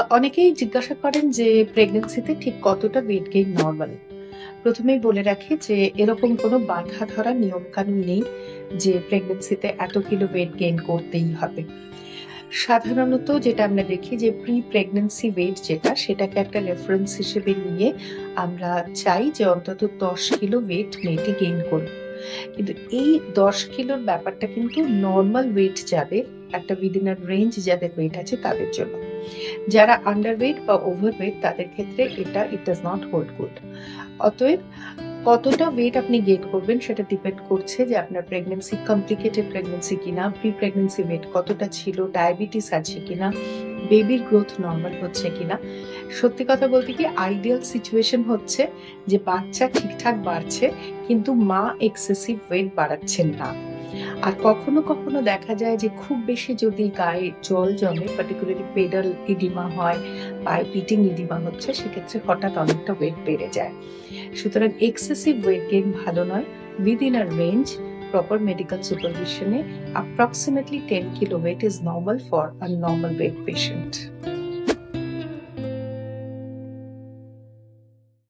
অনেকেই জিজ্ঞাসা করেন যে প্রেগন্যান্সিতে ঠিক কতটা ওয়েট গেইন নরমাল? প্রথমেই বলে রাখি যে এরকম কোনো বাঁধা ধরা নিয়ম-কানুন নেই যে প্রেগন্যান্সিতে এত কিলো ওয়েট গেইন করতেই হবে। সাধারণত যেটা আমরা দেখি যে প্রেগন্যান্সি ওয়েট যেটা সেটাকে একটা রেফারেন্স হিসেবে নিয়ে আমরা চাই যে অন্তত ১০ কিলো ওয়েট মেয়েটি গেইন করুক। কিন্তু এই ১০ কিলোর ব্যাপারটা কিন্তু নরমাল ওয়েট যাদের, একটা উইদিন আ রেঞ্জ যাদের ওয়েট আছে তাদের জন্য। যারা আন্ডারওয়েট বা ওভারওয়েট তাদের ক্ষেত্রে it does not hold good. অতএব কতটা ওয়েট আপনি গেইন করবেন সেটা ডিপেন্ড করছে যে আপনার প্রেগন্যান্সি কমপ্লিকেটেড প্রেগন্যান্সি কিনা, প্রেগন্যান্সি ওয়েট কতটা ছিল, ডায়াবেটিস আছে কিনা, বেবির গ্রোথ নরমাল হচ্ছে কিনা। সত্যি কথা বলতে কি আইডিয়াল সিচুয়েশন হচ্ছে যে বাচ্চা ঠিকঠাক বাড়ছে কিন্তু মা এক্সেসিভ ওয়েট বাড়াচ্ছেন না। আর কখনো কখনো দেখা যায় যে খুব বেশি যদি গায়ে জল জমে, পার্টিকুলারলি পেডাল ইডিমা হয়, পায়ে পিটিং ইডিমা হচ্ছে, সেক্ষেত্রে হঠাৎ অনেকটা ওয়েট বেড়ে যায়। সুতরাং এক্সেসিভ ওয়েট গেইন ভালো নয়। Within a range, proper medical সুপারভিশনে approximately 10 kilo weight is normal for a normal weight patient.